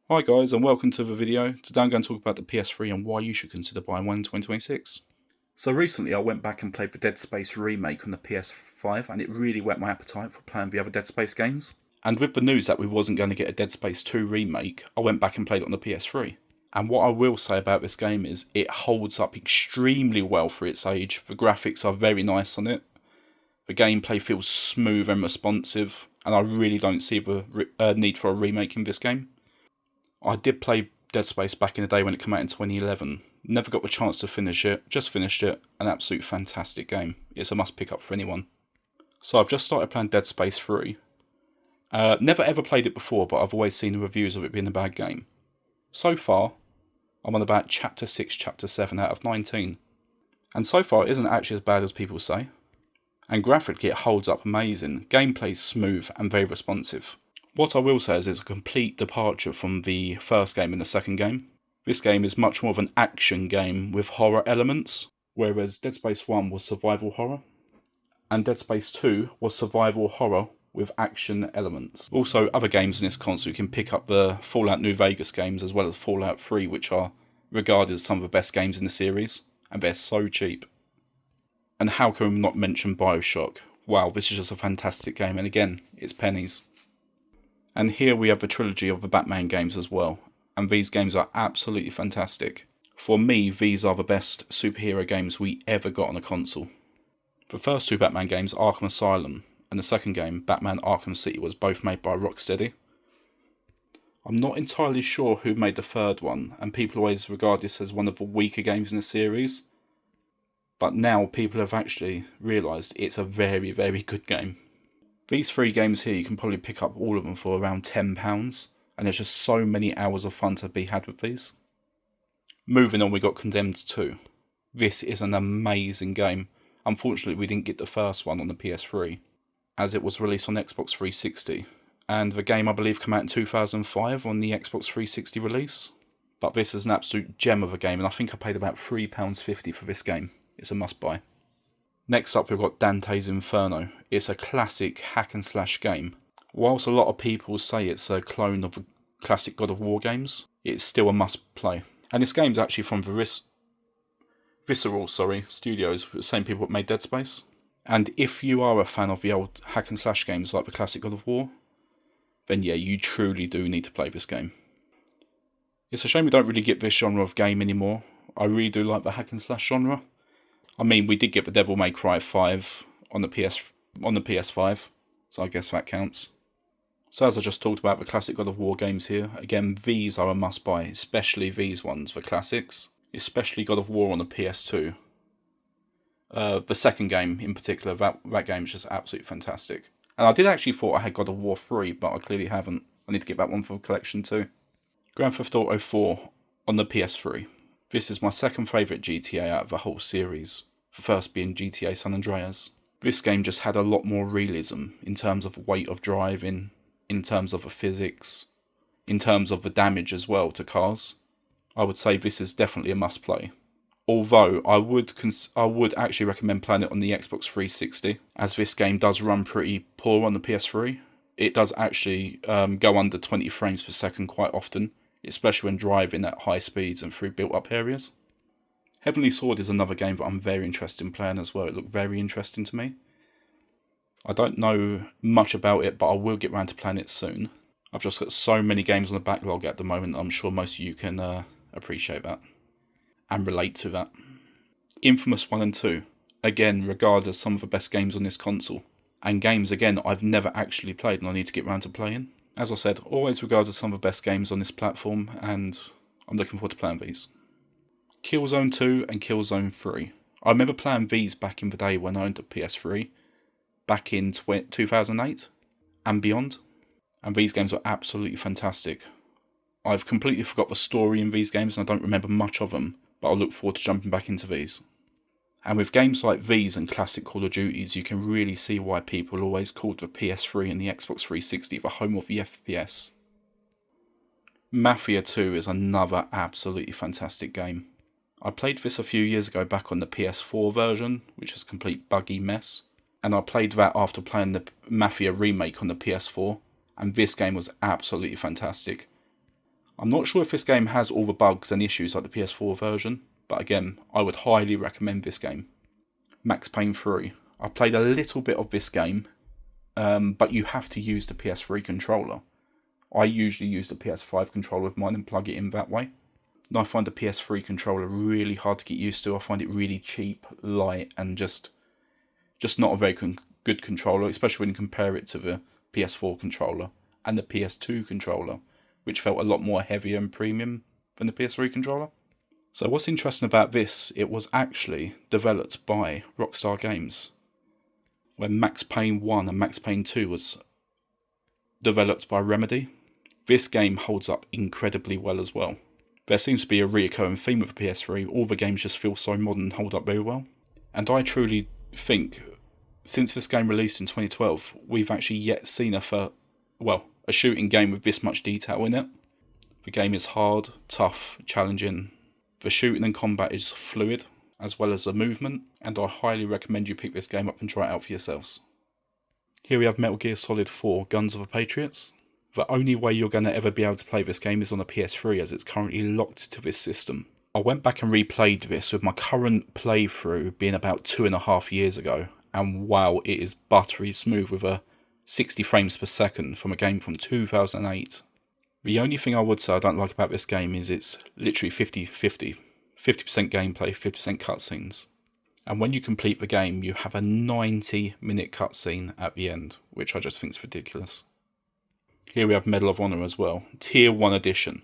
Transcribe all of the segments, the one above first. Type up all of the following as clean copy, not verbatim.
Hi guys and welcome to the video. Today I'm going to talk about the PS3 and why you should consider buying one in 2026. So recently I went back and played the Dead Space remake on the PS5 and it really whet my appetite for playing the other Dead Space games. And with the news that we wasn't going to get a Dead Space 2 remake, I went back and played it on the PS3. And what I will say about this game is it holds up extremely well for its age. The graphics are very nice on it. The gameplay feels smooth and responsive, and I really don't see the need for a remake in this game. I did play Dead Space back in the day when it came out in 2011. Never got the chance to finish it, just finished it. An absolute fantastic game. It's a must pick up for anyone. So I've just started playing Dead Space 3. Never ever played it before, but I've always seen the reviews of it being a bad game. So far, I'm on about Chapter 6, Chapter 7 out of 19. And so far it isn't actually as bad as people say. And graphically it holds up amazing. Gameplay's smooth and very responsive. What I will say is it's a complete departure from the first game and the second game. This game is much more of an action game with horror elements, whereas Dead Space 1 was survival horror, and Dead Space 2 was survival horror with action elements. Also, other games in this console, you can pick up the Fallout New Vegas games as well as Fallout 3, which are regarded as some of the best games in the series, and they're so cheap. And how can we not mention Bioshock? Wow, this is just a fantastic game, and again, it's pennies. And here we have the trilogy of the Batman games as well, and these games are absolutely fantastic. For me, these are the best superhero games we ever got on a console. The first two Batman games, Arkham Asylum, and the second game, Batman Arkham City, was both made by Rocksteady. I'm not entirely sure who made the third one, and people always regard this as one of the weaker games in the series. But now people have actually realised it's a very, very good game. These three games here, you can probably pick up all of them for around £10, and there's just so many hours of fun to be had with these. Moving on, we got Condemned 2. This is an amazing game. Unfortunately, we didn't get the first one on the PS3, as it was released on Xbox 360, and the game I believe came out in 2005 on the Xbox 360 release. But this is an absolute gem of a game, and I think I paid about £3.50 for this game. It's a must buy. Next up we've got Dante's Inferno. It's a classic hack and slash game. Whilst a lot of people say it's a clone of the classic God of War games, it's still a must play. And this game's actually from Visceral Studios, the same people that made Dead Space. And if you are a fan of the old hack and slash games like the classic God of War, then yeah, you truly do need to play this game. It's a shame we don't really get this genre of game anymore. I really do like the hack and slash genre. I mean, we did get the Devil May Cry 5 on the PS5, so I guess that counts. So as I just talked about the classic God of War games here, again, these are a must-buy, especially these ones, the classics, especially God of War on the PS2. The second game in particular, that game is just absolutely fantastic. And I did actually thought I had God of War 3, but I clearly haven't. I need to get that one for the collection too. Grand Theft Auto 4 on the PS3. This is my second favourite GTA out of the whole series, the first being GTA San Andreas. This game just had a lot more realism in terms of the weight of driving, in terms of the physics, in terms of the damage as well to cars. I would say this is definitely a must play. Although I would actually recommend playing it on the Xbox 360, as this game does run pretty poor on the PS3. It does actually go under 20 frames per second quite often, especially when driving at high speeds and through built-up areas. Heavenly Sword is another game that I'm very interested in playing as well. It looked very interesting to me. I don't know much about it, but I will get around to playing it soon. I've just got so many games on the backlog at the moment, I'm sure most of you can appreciate that and relate to that. Infamous 1 and 2, again, regarded as some of the best games on this console. And games, again, I've never actually played and I need to get around to playing. As I said, always regarded as some of the best games on this platform, and I'm looking forward to playing these. Killzone 2 and Killzone 3. I remember playing these back in the day when I owned a PS3, back in 2008 and beyond, and these games were absolutely fantastic. I've completely forgot the story in these games and I don't remember much of them, but I look forward to jumping back into these. And with games like these and classic Call of Duties, you can really see why people always called the PS3 and the Xbox 360 the home of the FPS. Mafia 2 is another absolutely fantastic game. I played this a few years ago back on the PS4 version, which is a complete buggy mess. And I played that after playing the Mafia remake on the PS4, and this game was absolutely fantastic. I'm not sure if this game has all the bugs and issues like the PS4 version, but again, I would highly recommend this game. Max Payne 3. I played a little bit of this game, but you have to use the PS3 controller. I usually use the PS5 controller with mine and plug it in that way. And I find the PS3 controller really hard to get used to. I find it really cheap, light, and just not a very good controller, especially when you compare it to the PS4 controller and the PS2 controller, which felt a lot more heavier and premium than the PS3 controller. So what's interesting about this, it was actually developed by Rockstar Games. When Max Payne 1 and Max Payne 2 was developed by Remedy, this game holds up incredibly well as well. There seems to be a reoccurring theme with the PS3, all the games just feel so modern and hold up very well. And I truly think, since this game released in 2012, we've actually yet seen a shooting game with this much detail in it. The game is hard, tough, challenging. The shooting and combat is fluid, as well as the movement, and I highly recommend you pick this game up and try it out for yourselves. Here we have Metal Gear Solid 4 Guns of the Patriots. The only way you're going to ever be able to play this game is on a PS3, as it's currently locked to this system. I went back and replayed this with my current playthrough being about 2.5 years ago, and wow, it is buttery smooth with a 60 frames per second from a game from 2008. The only thing I would say I don't like about this game is it's literally 50-50. 50% gameplay, 50% cutscenes. And when you complete the game, you have a 90-minute cutscene at the end, which I just think is ridiculous. Here we have Medal of Honor as well, Tier 1 Edition.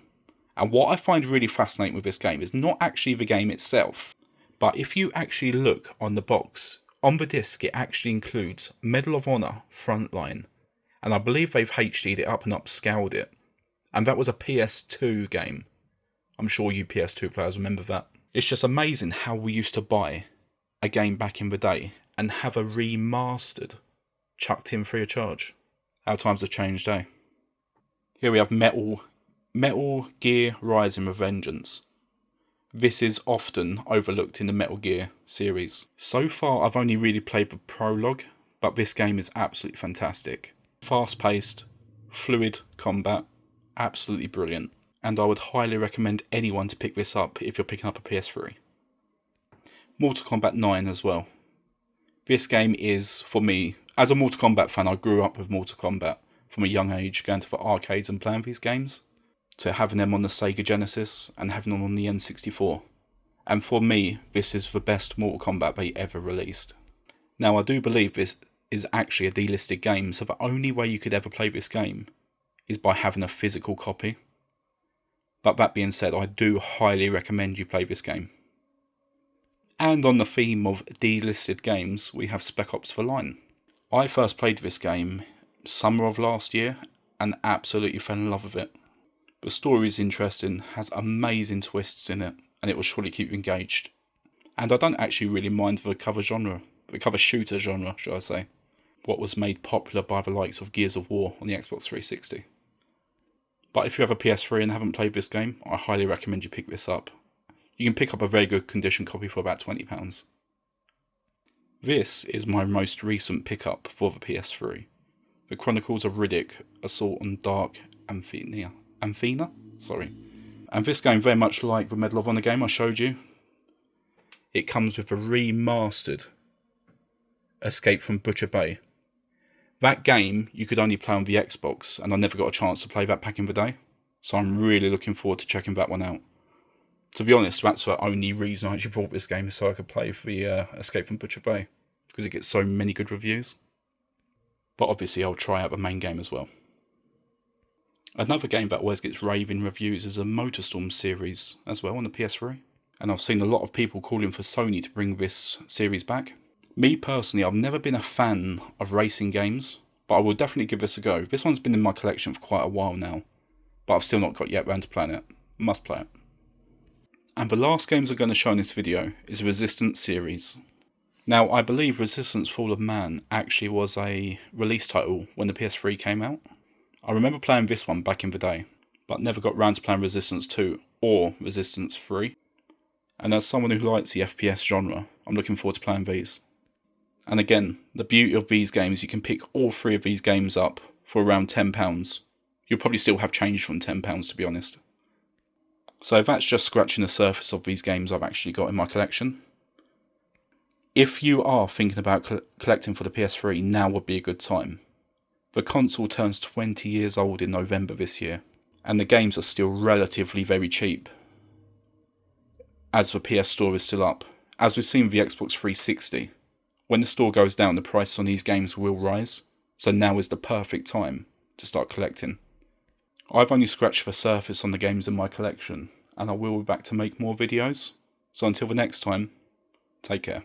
And what I find really fascinating with this game is not actually the game itself, but if you actually look on the box, on the disc it actually includes Medal of Honor Frontline. And I believe they've HD'd it up and upscaled it. And that was a PS2 game. I'm sure you PS2 players remember that. It's just amazing how we used to buy a game back in the day and have a remastered chucked in free of charge. How times have changed, eh? Here we have Metal Gear Rising with Vengeance. This is often overlooked in the Metal Gear series. So far I've only really played the prologue, but this game is absolutely fantastic. Fast-paced, fluid combat, absolutely brilliant. And I would highly recommend anyone to pick this up if you're picking up a PS3. Mortal Kombat 9 as well. This game is, for me, as a Mortal Kombat fan, I grew up with Mortal Kombat from a young age, going to the arcades and playing these games, to having them on the Sega Genesis and having them on the N64. And for me, this is the best Mortal Kombat they ever released. Now, I do believe this is actually a delisted game, so the only way you could ever play this game is by having a physical copy. But that being said, I do highly recommend you play this game. And on the theme of delisted games, we have Spec Ops: The Line. I first played this game summer of last year and absolutely fell in love with it. The story is interesting, has amazing twists in it, and it will surely keep you engaged. And I don't actually really mind the cover shooter genre, should I say, what was made popular by the likes of Gears of War on the Xbox 360. But if you have a PS3 and haven't played this game, I highly recommend you pick this up. You can pick up a very good condition copy for about £20. This is my most recent pickup for the PS3. The Chronicles of Riddick, Assault on Dark Athena. And this game, very much like the Medal of Honor game I showed you, it comes with a remastered Escape from Butcher Bay. That game you could only play on the Xbox, and I never got a chance to play that back in the day, so I'm really looking forward to checking that one out. To be honest, that's the only reason I actually bought this game, is so I could play for the Escape from Butcher Bay, because it gets so many good reviews. But obviously I'll try out the main game as well. Another game that always gets raving reviews is a Motorstorm series as well on the PS3. And I've seen a lot of people calling for Sony to bring this series back. Me personally, I've never been a fan of racing games, but I will definitely give this a go. This one's been in my collection for quite a while now, but I've still not got yet round to playing it. Must play it. And the last games I'm going to show in this video is the Resistance series. Now, I believe Resistance Fall of Man actually was a release title when the PS3 came out. I remember playing this one back in the day, but never got round to playing Resistance 2 or Resistance 3. And as someone who likes the FPS genre, I'm looking forward to playing these. And again, the beauty of these games, you can pick all three of these games up for around £10. You'll probably still have change from £10 to be honest. So that's just scratching the surface of these games I've actually got in my collection. If you are thinking about collecting for the PS3, now would be a good time. The console turns 20 years old in November this year, and the games are still relatively very cheap, as the PS Store is still up. As we've seen with the Xbox 360, when the store goes down, the prices on these games will rise, so now is the perfect time to start collecting. I've only scratched the surface on the games in my collection, and I will be back to make more videos. So until the next time, take care.